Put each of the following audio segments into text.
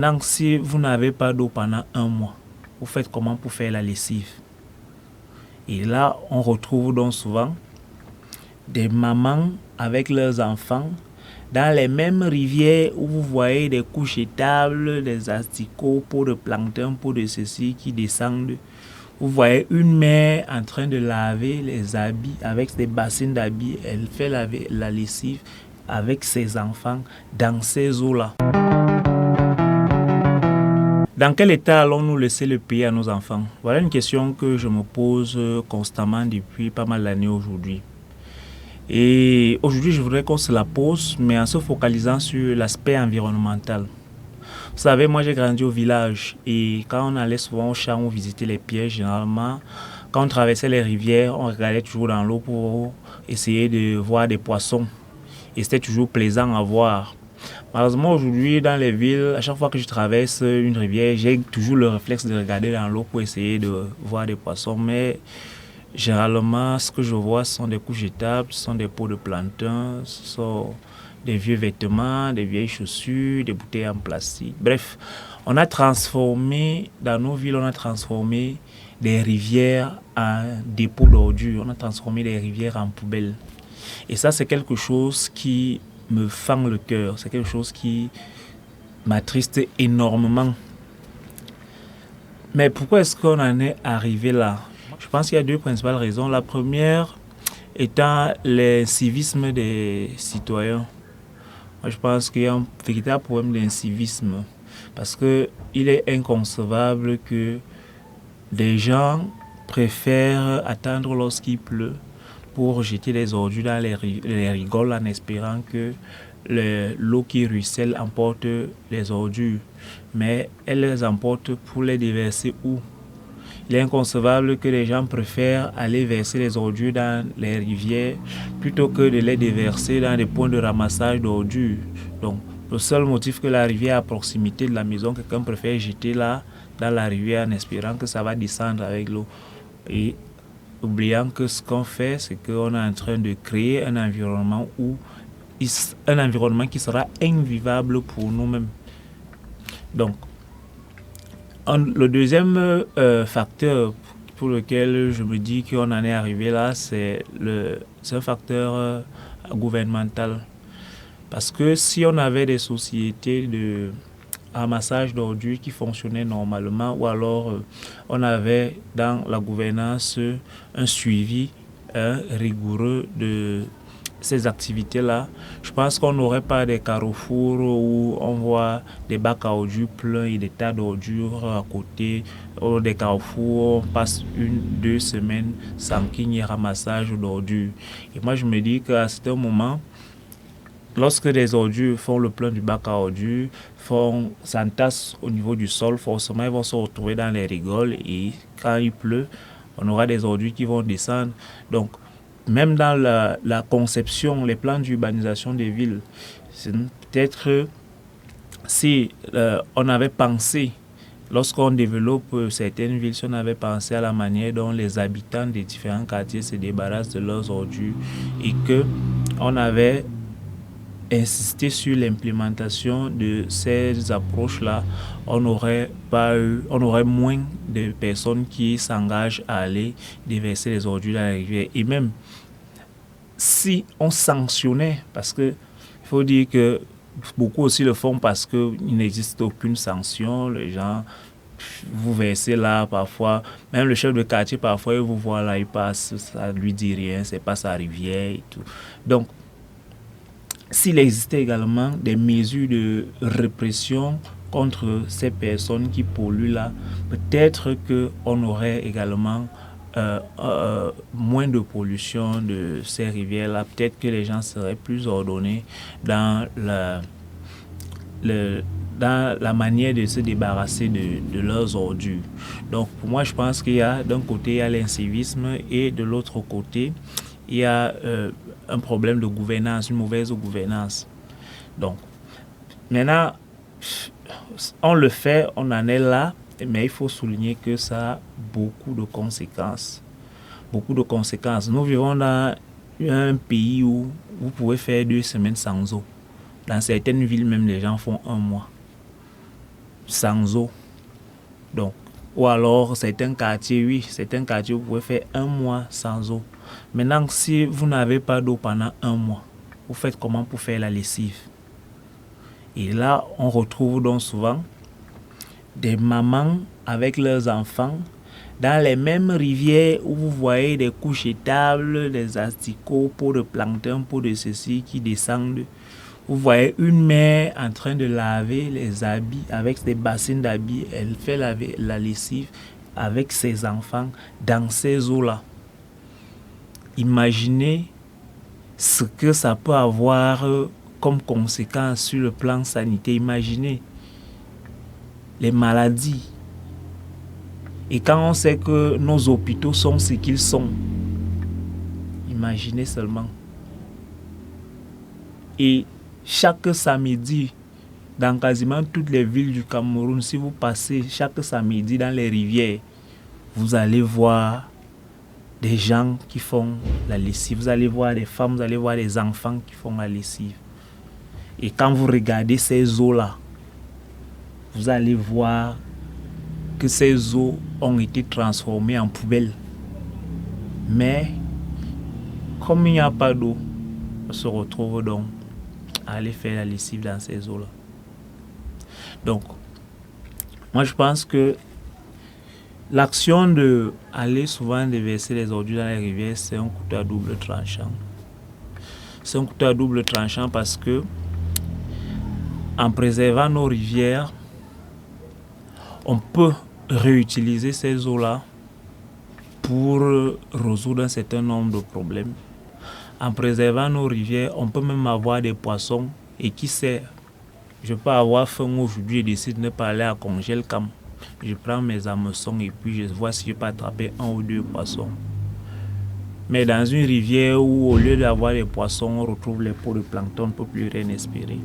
Donc, si vous n'avez pas d'eau pendant un mois, vous faites comment pour faire la lessive? Et là, on retrouve donc souvent des mamans avec leurs enfants dans les mêmes rivières où vous voyez des couches étables, des asticots, pots de plancton, pots de ceci qui descendent. Vous voyez une mère en train de laver les habits avec des bassines d'habits. Elle fait laver la lessive avec ses enfants dans ces eaux-là. Dans quel état allons-nous laisser le pays à nos enfants? Voilà une question que je me pose constamment depuis pas mal d'années aujourd'hui. Et aujourd'hui, je voudrais qu'on se la pose, mais en se focalisant sur l'aspect environnemental. Vous savez, moi j'ai grandi au village et quand on allait souvent au champ, on visitait les pièges généralement. Quand on traversait les rivières, on regardait toujours dans l'eau pour essayer de voir des poissons. Et c'était toujours plaisant à voir. Malheureusement, aujourd'hui, dans les villes, à chaque fois que je traverse une rivière, j'ai toujours le réflexe de regarder dans l'eau pour essayer de voir des poissons. Mais généralement, ce que je vois, ce sont des couches jetables, ce sont des pots de plantain, ce sont des vieux vêtements, des vieilles chaussures, des bouteilles en plastique. Bref, on a transformé, dans nos villes, on a transformé des rivières en dépôts d'ordures. On a transformé des rivières en poubelles. Et ça, c'est quelque chose qui me fend le cœur. C'est quelque chose qui m'attriste énormément. Mais pourquoi est-ce qu'on en est arrivé là? Je pense qu'il y a deux principales raisons. La première étant l'incivisme des citoyens. Moi, je pense qu'il y a un véritable problème d'incivisme. Parce qu'il est inconcevable que des gens préfèrent attendre lorsqu'il pleut pour jeter les ordures dans les rigoles en espérant que l'eau qui ruisselle emporte les ordures. Mais elle les emporte pour les déverser où? Il est inconcevable que les gens préfèrent aller verser les ordures dans les rivières plutôt que de les déverser dans des points de ramassage d'ordures. Donc, le seul motif que la rivière est à proximité de la maison, quelqu'un préfère jeter là dans la rivière en espérant que ça va descendre avec l'eau. Et oubliant que ce qu'on fait, c'est qu'on est en train de créer un environnement qui sera invivable pour nous-mêmes. Donc, le deuxième facteur pour lequel je me dis qu'on en est arrivé là, c'est un facteur gouvernemental. Parce que si on avait des sociétés de ramassage d'ordures qui fonctionnaient normalement, ou alors on avait dans la gouvernance un suivi rigoureux de ces activités-là, je pense qu'on n'aurait pas des carrefours où on voit des bacs à ordures pleins et des tas d'ordures à côté, ou des carrefours où on passe 1-2 semaines sans qu'il n'y ait ramassage d'ordures. Et moi je me dis qu'à ce moment, lorsque les ordures font le plein du bac à ordures, s'entassent au niveau du sol, forcément ils vont se retrouver dans les rigoles et quand il pleut, on aura des ordures qui vont descendre. Donc, même dans la conception, les plans d'urbanisation des villes, c'est peut-être si on avait pensé, lorsqu'on développe certaines villes, si on avait pensé à la manière dont les habitants des différents quartiers se débarrassent de leurs ordures et qu'on avait insisté sur l'implémentation de ces approches-là, on aurait moins de personnes qui s'engagent à aller déverser les ordures dans la rivière. Et même si on sanctionnait, parce que il faut dire que beaucoup aussi le font parce qu'il n'existe aucune sanction, les gens, vous versez là parfois, même le chef de quartier parfois il vous voit là, il passe, ça lui dit rien, c'est pas sa rivière et tout. Donc, s'il existait également des mesures de répression contre ces personnes qui polluent là, peut-être qu'on aurait également moins de pollution de ces rivières-là. Peut-être que les gens seraient plus ordonnés dans la manière de se débarrasser de leurs ordures. Donc pour moi, je pense qu'il y a d'un côté il y a l'incivisme et de l'autre côté, il y a un problème de gouvernance, une mauvaise gouvernance. Donc, maintenant, on le fait, on en est là, mais il faut souligner que ça a beaucoup de conséquences. Beaucoup de conséquences. Nous vivons dans un pays où vous pouvez faire 2 semaines sans eau. Dans certaines villes, même, les gens font 1 mois. sans eau. Donc, ou alors, certains quartiers, oui, certains quartiers, vous pouvez faire 1 mois sans eau. Maintenant, si vous n'avez pas d'eau pendant 1 mois, vous faites comment pour faire la lessive? Et là, on retrouve donc souvent des mamans avec leurs enfants dans les mêmes rivières où vous voyez des couches étables, des asticots, pots de plancton, pots de ceci qui descendent. Vous voyez une mère en train de laver les habits avec des bassines d'habits. Elle fait laver la lessive avec ses enfants dans ces eaux-là. Imaginez ce que ça peut avoir comme conséquence sur le plan sanitaire. Imaginez les maladies. Et quand on sait que nos hôpitaux sont ce qu'ils sont, imaginez seulement. Et chaque samedi, dans quasiment toutes les villes du Cameroun, si vous passez chaque samedi dans les rivières, vous allez voir des gens qui font la lessive. Vous allez voir des femmes, vous allez voir des enfants qui font la lessive. Et quand vous regardez ces eaux-là, vous allez voir que ces eaux ont été transformées en poubelles. Mais, comme il n'y a pas d'eau, on se retrouve donc à aller faire la lessive dans ces eaux-là. Donc, moi je pense que l'action de aller souvent déverser les ordures dans les rivières, c'est un couteau à double tranchant. C'est un couteau à double tranchant parce que, en préservant nos rivières, on peut réutiliser ces eaux-là pour résoudre un certain nombre de problèmes. En préservant nos rivières, on peut même avoir des poissons. Et qui sait, je peux avoir faim aujourd'hui et décide de ne pas aller à Congel-Cam. Je prends mes hameçons et puis je vois si je peux attraper 1 ou 2 poissons. Mais dans une rivière où au lieu d'avoir des poissons, on retrouve les pots de plancton, on ne peut plus rien espérer.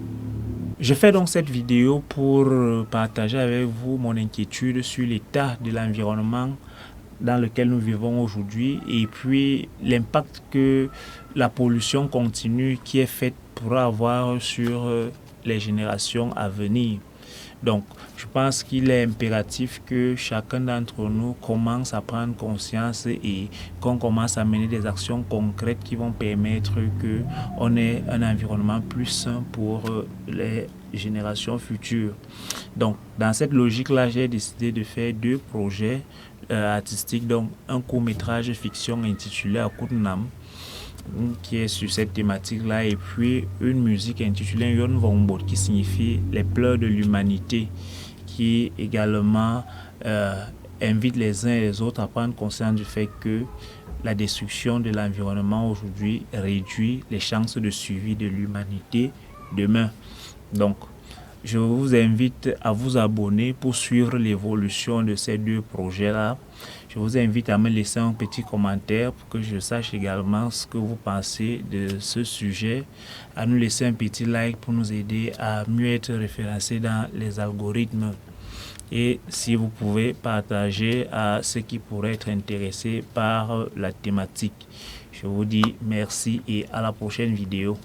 Je fais donc cette vidéo pour partager avec vous mon inquiétude sur l'état de l'environnement dans lequel nous vivons aujourd'hui et puis l'impact que la pollution continue qui est faite pourra avoir sur les générations à venir. Donc, je pense qu'il est impératif que chacun d'entre nous commence à prendre conscience et qu'on commence à mener des actions concrètes qui vont permettre qu'on ait un environnement plus sain pour les générations futures. Donc, dans cette logique-là, j'ai décidé de faire 2 projets artistiques. Donc, un court-métrage fiction intitulé Akutnam, qui est sur cette thématique-là, et puis une musique intitulée Yon Vombot, qui signifie les pleurs de l'humanité, qui également invite les uns et les autres à prendre conscience du fait que la destruction de l'environnement aujourd'hui réduit les chances de survie de l'humanité demain. Donc, je vous invite à vous abonner pour suivre l'évolution de ces 2 projets-là. Je vous invite à me laisser un petit commentaire pour que je sache également ce que vous pensez de ce sujet, à nous laisser un petit like pour nous aider à mieux être référencés dans les algorithmes. Et si vous pouvez partager à ceux qui pourraient être intéressés par la thématique. Je vous dis merci et à la prochaine vidéo.